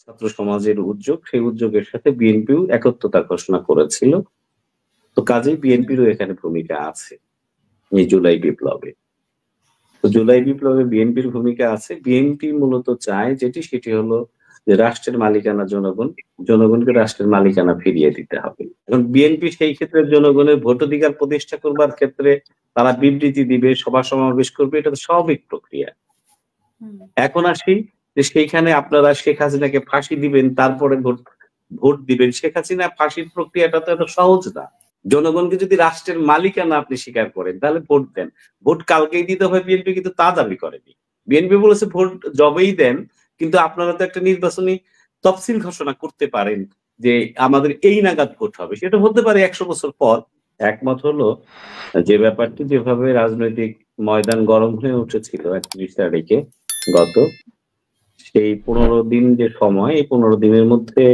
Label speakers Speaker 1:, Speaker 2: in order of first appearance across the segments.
Speaker 1: ছাত্র সমাজের উদ্যোগ, সেই উদ্যোগের সাথে বিএনপিও একত্রতা ঘোষণা করেছিল। তো কাজেই বিএনপিরও এখানে ভূমিকা আছে এই জুলাই বিপ্লবে। তো জুলাই বিপ্লবে বিএনপির ভূমিকা আছে। বিএনপি মূলত চায় সেটি হলো যে রাষ্ট্রের মালিকানা জনগণ, জনগণকে রাষ্ট্রের মালিকানা ফিরিয়ে দিতে হবে। এখন বিএনপি সেই ক্ষেত্রে জনগণের ভোটাধিকার প্রতিষ্ঠা করবার ক্ষেত্রে তারা বিবৃতি দিবে, সভা সমাবেশ করবে, এটা তো স্বাভাবিক প্রক্রিয়া। এখন আসি যে সেইখানে আপনারা শেখ হাসিনাকে ফাঁসি দিবেন, তারপরে ভোট দিবেন। শেখ হাসিনা ফাঁসির প্রক্রিয়াটা তো এত সহজ না। জনগণকে যদি রাষ্ট্রের মালিকানা আপনি স্বীকার করেন তাহলে ভোট দেন। ভোট কালকেই দিতে হবে, বিএনপি কিন্তু তা দাবি করেনি। বিএনপি বলেছে ভোট যবেই দেন, কিন্তু আপনারা তো একটা নির্বাচনী তফসিল ঘোষণা করতে পারেন যে আমাদের এই নাগাদ ভোট হবে। সেটা হতে পারে 100 বছর পর। একমত হলো যে ব্যাপারটি যেভাবে রাজনৈতিক ময়দান গরম হয়ে উঠেছিল 31 তারিখে গত, সেই 15 দিন যে সময়, এই 15 দিনের মধ্যে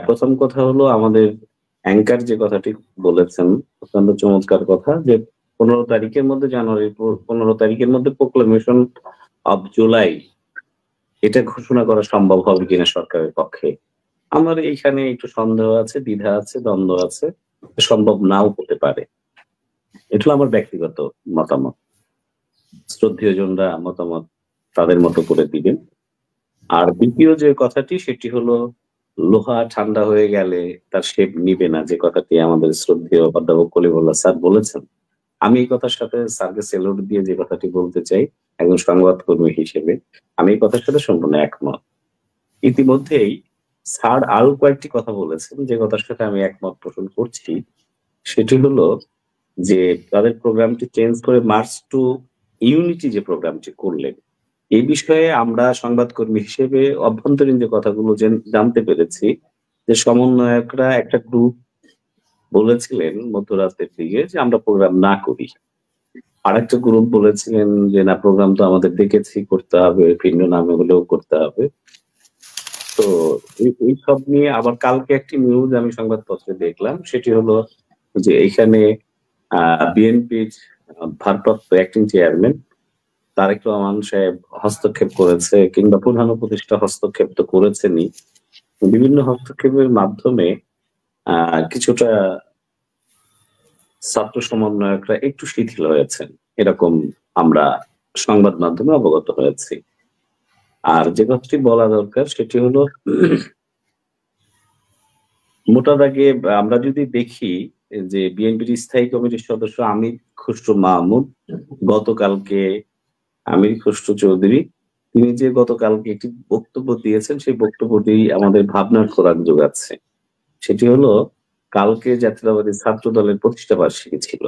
Speaker 1: প্রথম কথা হলো আমাদের অ্যাঙ্কার যে কথাটি বলেছেন, অত্যন্ত চমৎকার কথা, যে 15 তারিখের মধ্যে, জানুয়ারির 15 তারিখের মধ্যে প্রোক্লামেশন অফ জুলাই এটা ঘোষণা করা সম্ভব হবে কিনা সরকারের পক্ষে। আমার এইখানে একটু সন্দেহ আছে, দ্বিধা আছে, দ্বন্দ্ব আছে। সম্ভব নাও হতে পারে। এটা হলো আমার ব্যক্তিগত মতামত। শ্রদ্ধেয় জনরা মতামত তাদের মতো করে দিবেন। আর দ্বিতীয় যে কথাটি সেটি হলো লোহা ঠান্ডা হয়ে গেলে তার শেপ নিবে না, যে কথাটি আমাদের শ্রদ্ধেয় অধ্যাপক কলিমুল্লাহ স্যার বলেছেন। আমি এই কথার সাথে স্যারকে সেলুট দিয়ে যে কথাটি বলতে চাই একজন সংবাদকর্মী হিসেবে, আমি এই কথার সাথে সম্পূর্ণ একমত। ইতিমধ্যেই স্যার আরো কয়েকটি কথা বলেছেন যে কথার সাথে আমি একমত পোষণ করছি। সেটি হলো যে তাদের প্রোগ্রামটি চেঞ্জ করে মার্চ টু ইউনিটি যে প্রোগ্রামটি করলেন, এই বিষয়ে আমরা সংবাদকর্মী হিসেবে অভ্যন্তরীণ যে কথাগুলো জানতে পেরেছি যে সমন্বয়করা একটা গ্রুপ বলেছিলেন মধ্যরাতের দিকে যে আমরা প্রোগ্রাম না করি। আরেকটা গ্রুপ বলেছিলেন যে না, প্রোগ্রাম তো আমাদের দেখেছি, করতে হবে, ভিন্ন নামে হলেও করতে হবে। তো এই সব নিয়ে আবার কালকে একটি নিউজ আমি সংবাদপত্রে দেখলাম, সেটি হলো যে এখানে বিএনপির ভারপ্রাপ্ত অ্যাক্টিং চেয়ারম্যান তারেক রহমান সাহেব হস্তক্ষেপ করেছে, কিংবা প্রধান উপদেষ্টা হস্তক্ষেপ তো করেছেনই। বিভিন্ন হস্তক্ষেপের মাধ্যমে কিছুটা ছাত্র সমন্বয়করা একটু শিথিল হয়েছেন, এরকম আমরা সংবাদ মাধ্যমে অবগত হয়েছি। আর যে কথাটি বলা দরকার সেটি হলো মোটা দাগে আমরা যদি দেখি যে বিএনপির স্থায়ী কমিটির সদস্য আমির খসরু মাহমুদ গতকালকে, আমির খসরু চৌধুরী, তিনি যে গতকালকে একটি বক্তব্য দিয়েছেন, সেই বক্তব্যটি আমাদের ভাবনার খোরাক যোগাচ্ছে। সেটি হলো কালকে জাতীয়তাবাদী ছাত্র দলের প্রতিষ্ঠা বার্ষিকী ছিল।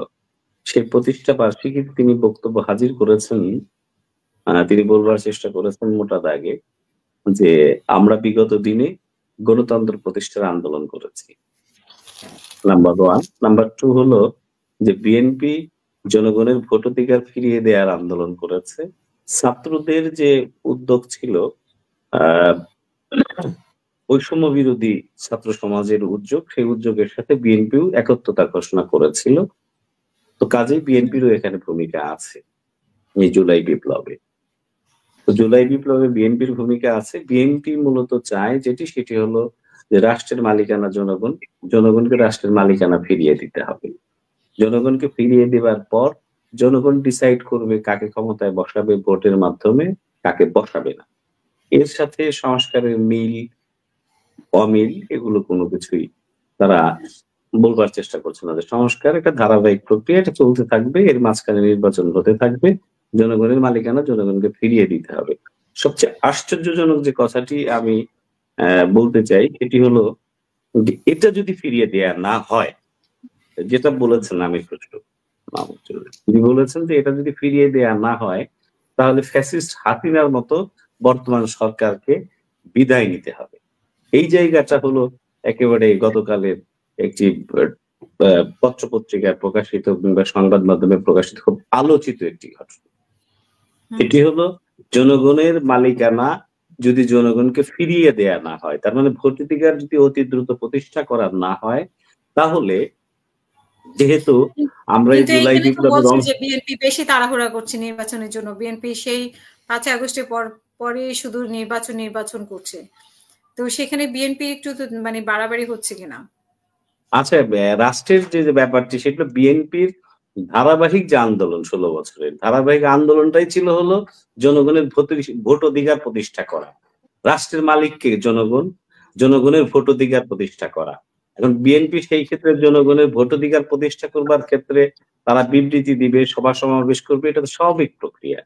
Speaker 1: সেই প্রতিষ্ঠা বার্ষিকীতে তিনি বক্তব্য হাজির করেছেন। তিনি বলবার চেষ্টা করেছেন মোটা দাগে যে আমরা বিগত দিনে গণতন্ত্র প্রতিষ্ঠার আন্দোলন করেছি, নাম্বার 1। নাম্বার 2 হলো যে বিএনপি জনগণের ভোটাধিকার ফিরিয়ে দেওয়ার আন্দোলন করেছে। ছাত্রদের যে উদ্যোগ ছিল, আহ বৈষম্য বিরোধী ছাত্র সমাজের উদ্যোগ, সেই উদ্যোগের সাথে বিএনপিও একত্রতা ঘোষণা করেছিল। তো কাজেই বিএনপিরও এখানে ভূমিকা আছে এই জুলাই বিপ্লবে। তো জুলাই বিপ্লবে বিএনপির ভূমিকা আছে। বিএনপি মূলত চায় সেটি হলো যে রাষ্ট্রের মালিকানা জনগণ, জনগণকে রাষ্ট্রের মালিকানা ফিরিয়ে দিতে হবে। জনগণকে ফিরিয়ে দেওয়ার পর জনগণ ডিসাইড করবে কাকে ক্ষমতায় বসাবে ভোটের মাধ্যমে, কাকে বসাবে না। এর সাথে সংস্কারের মিল অমিল এগুলো কোনো কিছুই তারা বলবার চেষ্টা করছে না। যে সংস্কার একটা ধারাবাহিক প্রক্রিয়া, এটা চলতে থাকবে, এর মাঝখানে নির্বাচন হতে থাকবে, জনগণের মালিকানা জনগণকে ফিরিয়ে দিতে হবে। সবচেয়ে আশ্চর্যজনক যে কথাটি আমি বলতে চাই সেটি হলো যে এটা যদি ফিরিয়ে দেয়া না হয়, যেটা বলেছেন আমির খসরু মাহমুদ চৌধুরী, তিনি বলেছেন যে এটা যদি ফিরিয়ে দেয়া না হয় তাহলে ফ্যাসিস্ট হাসিনার মতো বর্তমান সরকারকে বিদায় নিতে হবে। এই জায়গাটা হলো একেবারে গতকালের একটি পত্র পত্রিকায় প্রকাশিত কিংবা সংবাদ মাধ্যমে প্রকাশিত খুব আলোচিত একটি ঘটনা। এটি হলো জনগণের মালিকানা যদি জনগণকে ফিরিয়ে দেয়া না হয়, তার মানে ভোটাধিকার যদি অতি দ্রুত প্রতিষ্ঠা করা না হয়, তাহলে যেহেতু আমরা এই জুলাই বিপ্লবের
Speaker 2: বিএনপি বেশি তাড়াহুড়া করছে নির্বাচনের জন্য, বিএনপি সেই 5 আগস্টের পরে শুধু নির্বাচন করছে। তো সেখানে বিএনপি একটু মানে বাড়াবাড়ি হচ্ছে কিনা?
Speaker 1: আচ্ছা, রাষ্ট্রের যে ব্যাপারটি সেটা বিএনপির ধারাবাহিক যে আন্দোলন 16 বছরের ধারাবাহিক আন্দোলনটাই ছিল হলো জনগণের ভোট অধিকার প্রতিষ্ঠা করা। রাষ্ট্রের মালিককে জনগণ, জনগণের ভোট অধিকার প্রতিষ্ঠা করা। এখন বিএনপি সেই ক্ষেত্রে জনগণের ভোট অধিকার প্রতিষ্ঠা করবার ক্ষেত্রে তারা বিবৃতি দিবে, সভা সমাবেশ করবে, এটা তো স্বাভাবিক প্রক্রিয়া।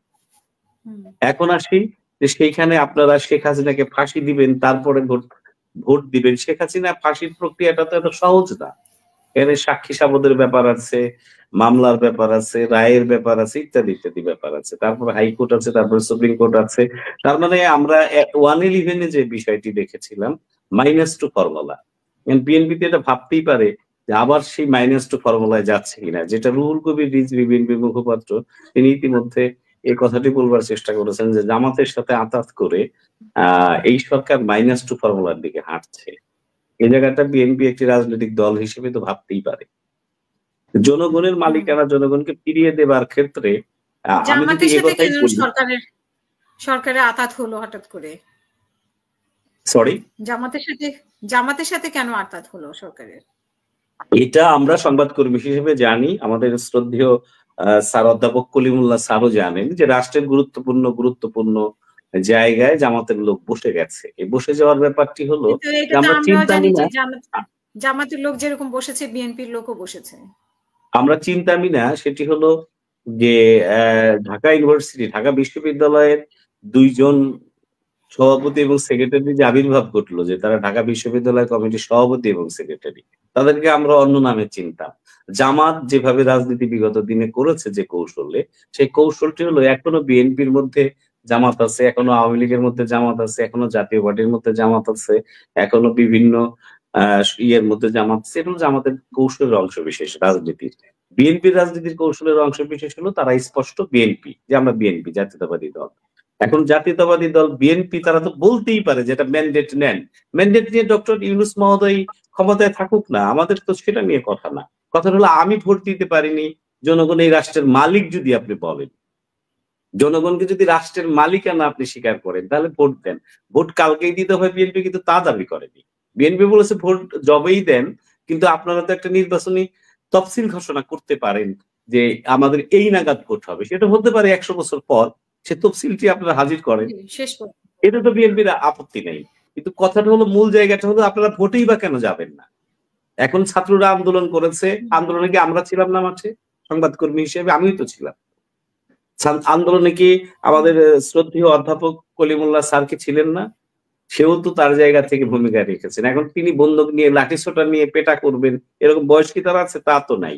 Speaker 1: এখন আসি যে সেইখানে আপনারা শেখ হাসিনাকে ফাঁসি দিবেন, তারপরে ভোট দিবেন। শেখ হাসিনা ফাঁসির প্রক্রিয়াটা তো এত সহজ না। এখানে সাক্ষী সাবদের ব্যাপার আছে, মামলার ব্যাপার আছে, রায়ের ব্যাপার আছে, ইত্যাদি ইত্যাদি ব্যাপার আছে। তারপর হাইকোর্ট আছে, তারপরে সুপ্রিম কোর্ট আছে। তার মানে আমরা 111 যে বিষয়টি দেখেছিলাম -2 ফর্মুলা, বিএনপি এটা ভাবতেই পারে যে আবার সেই -2 ফর্মুলায় যাচ্ছে কিনা, যেটা রুহুল কবির রিজভী বিএনপির মুখপাত্র তিনি ইতিমধ্যে এই কথাটি বলবার চেষ্টা করেছেন যে জামাতের সাথে আঁতাত করে এই সরকার -2 ফর্মুলার দিকে হাঁটছে। এই জায়গাটা বিএনপি একটি রাজনৈতিক দল হিসেবে তো ভাবতেই পারে। জনগণের মালিকানা জনগণকে ফিরিয়ে দেবার ক্ষেত্রে আমি যদি
Speaker 2: জামাতের
Speaker 1: এই
Speaker 2: সাথে
Speaker 1: কথাই
Speaker 2: কেন
Speaker 1: বলি,
Speaker 2: সরকারের আতাত হলো হঠাৎ করে?
Speaker 1: সরি,
Speaker 2: জামাতের সাথে কেন আতাত হলো সরকারের?
Speaker 1: এটা আমরা সংবাদকর্মী হিসেবে জানি, আমাদের শ্রদ্ধেয় স্যার অধ্যাপক কলিমুল্লাহ স্যারও জানেন যে রাষ্ট্রের গুরুত্বপূর্ণ জায়গায় জামাতের লোক বসে গেছে। এই বসে যাওয়ার ব্যাপারটি হলো
Speaker 2: কিন্তু
Speaker 1: যে
Speaker 2: এটা তো
Speaker 1: আমরা
Speaker 2: আমরাও জানি যে জামাতের লোক যেরকম বসেছে বিএনপির লোকও বসেছে।
Speaker 1: আমরা চিন্তামি না, সেটি হলো যে ঢাকা ইউনিভার্সিটি, ঢাকা বিশ্ববিদ্যালয়ের 2 জন সভাপতি এবং সেক্রেটারি যে আবির্ভাব ঘটলো, যে তারা ঢাকা বিশ্ববিদ্যালয় কমিটির সভাপতি এবং সেক্রেটারি, তাদেরকে আমরা অন্য নামে চিনতাম। জামাত যেভাবে রাজনীতি বিগত দিনে করেছে যে কৌশলে, সেই কৌশলটি হলো এখনো বিএনপির মধ্যে জামাত আছে, এখনো আওয়ামী লীগের মধ্যে জামাত আছে, এখনো জাতীয় পার্টির মধ্যে জামাত আছে, এখনো বিভিন্ন ইয়ের মধ্যে জামাত আছে। এগুলো জামাতের কৌশলের অংশ বিশেষ রাজনীতির। বিএনপির রাজনীতির কৌশলের অংশ বিশেষ হলো তারা স্পষ্ট বিএনপি, যে আমরা বিএনপি জাতীয়তাবাদী দল। এখন জাতীয়তাবাদী দল বিএনপি তারা তো বলতেই পারে যে এটা ম্যান্ডেট নেন, ম্যান্ডেট নিয়ে ডক্টর ইউনূস মহোদয় ক্ষমতায় থাকুক না, আমাদের তো সেটা নিয়ে কথা না। কথা হলো আমি ভোট দিতে পারিনি, জনগণ এই রাষ্ট্রের মালিক যদি আপনি বলেন, জনগণকে যদি রাষ্ট্রের মালিকানা আপনি স্বীকার করেন তাহলে ভোট দেন। ভোট কালকেই দিতে হবে, বিএনপি কিন্তু তা দাবি করেনি। বিএনপি বলেছে ভোট জবেই দেন, কিন্তু আপনারা তো একটা নির্বাচনী তফসিল ঘোষণা করতে পারেন যে আমাদের এই নাগাদ ভোট হবে, সেটা হতে পারে 100 বছর পর, সে তফসিলটি আপনারা হাজির করেন,
Speaker 2: শেষ
Speaker 1: এটা তো বিএনপির আপত্তি নেই। কিন্তু কথাটা হলো, মূল জায়গাটা হলো আপনারা ভোটেই বা কেন যাবেন না? এখন ছাত্ররা আন্দোলন করেছে, আন্দোলনে কি আমরা ছিলাম না মাঠে সংবাদকর্মী হিসেবে? আমিও তো ছিলাম। আন্দোলনে কি আমাদের শ্রদ্ধেয় অধ্যাপক কলিমুল্লাহ স্যার কি ছিলেন না? সেও তো তার জায়গা থেকে ভূমিকা রেখেছেন। এখন তিনি বন্দুক নিয়ে লাঠিসোঁটা নিয়ে পেটা করবেন এরকম বয়স কি তার আছে? তা তো নাই।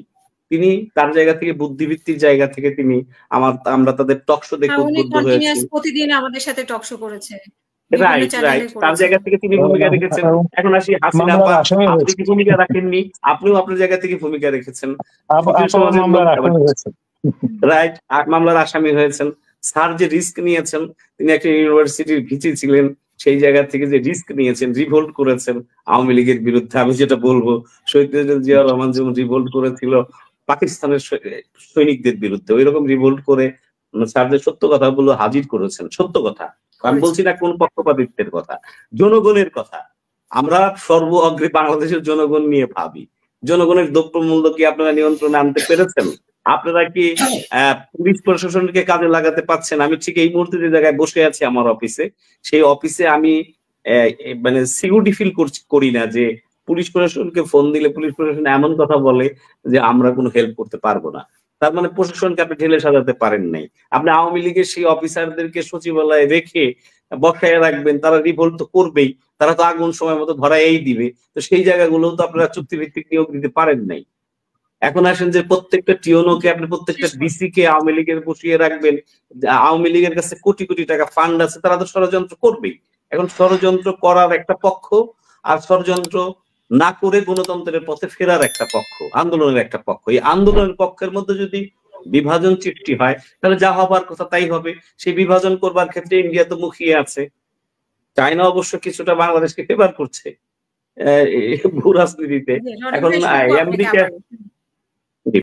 Speaker 1: তিনি তার জায়গা থেকে, বুদ্ধিবৃত্তির জায়গা থেকে তিনি আমরা তাদের টকশো দেখে
Speaker 2: উনি
Speaker 1: উদ্বুদ্ধ হয়েছি।
Speaker 2: কন্টিনিউয়াস প্রতিদিন আমাদের সাথে টকশো করেছে,
Speaker 1: রাইট, তার জায়গা থেকে তিনি ভূমিকা রেখেছেন। এখন আসি হাসিনা আপা, আপনি কি ভূমিকা রাখেননি? আপনিও আপনার জায়গা থেকে ভূমিকা রেখেছেন। রাইট, মামলার আসামি হয়েছেন। স্যার যে রিস্ক নিয়েছেন, তিনি একটা ইউনিভার্সিটির ভিসি ছিলেন, সেই জায়গা থেকে যে রিস্ক নিয়েছেন, রিভোল্ট করেছেন আওয়ামী লীগের বিরুদ্ধে। আমি যেটা বলবো, শহীদ জিয়াউর রহমান যেমন রিভোল্ট করেছিল পাকিস্তানের সৈনিকদের বিরুদ্ধে, ওই রকম রিভোল্ট করে স্যার যে সত্য কথাগুলো হাজির করেছেন, সত্য কথা, আমি বলছি না কোন পক্ষপাতিত্বের কথা, জনগণের কথা। আমরা সর্ব অগ্রে বাংলাদেশের জনগণ নিয়ে ভাবি। জনগণের দ্রব্যমূল্য কি আপনারা নিয়ন্ত্রণে আনতে পেরেছেন? আপনারা কি পুলিশ প্রশাসনকে কাজে লাগাতে পারছেন? আমি ঠিক এই মুহূর্তে যে জায়গায় বসে আছি আমার অফিসে, সেই অফিসে আমি মানে সিকিউরিটি ফিল করি না যে পুলিশ প্রশাসনকে ফোন দিলে পুলিশ প্রশাসন এমন কথা বলে যে আমরা কোনো হেল্প করতে পারবো না। তার মানে প্রশাসনকে আপনি ঢেলে সাজাতে পারেন নাই। আপনি আওয়ামী লীগের সেই অফিসারদেরকে সচিবালয়ে রেখে বসায় রাখবেন, তারা রিভোল্ট তো করবেই, তারা তো আগুন সময় মতো ধরাই দিবে। তো সেই জায়গাগুলো তো আপনারা চুক্তিভিত্তিক নিয়োগ দিতে পারেন নাই। এখন আসেন যে প্রত্যেকটা টিওনোকে, আপনি প্রত্যেকটা ডিসি কে আওয়ামী লীগের বসিয়ে রাখবেন। আওয়ামী লীগের কাছে কোটি কোটি টাকা ফান্ড আছে, তারা তো ষড়যন্ত্র করবেই। এখন ষড়যন্ত্র করার একটা পক্ষ, আর ষড়যন্ত্র না করে গণতন্ত্রের পথে ফেরার একটা পক্ষ, আন্দোলনের একটা পক্ষ। এই আন্দোলনের পক্ষের মধ্যে যদি বিভাজন সৃষ্টি হয়, তাহলে যা হবার কথা তাই হবে। সেই বিভাজন করবার ক্ষেত্রে ইন্ডিয়া তো মুখিয়ে আছে। চায়না অবশ্য কিছুটা বাংলাদেশকে ফেভার করছে ভূ রাজনীতিতে। এখন আমেরিকা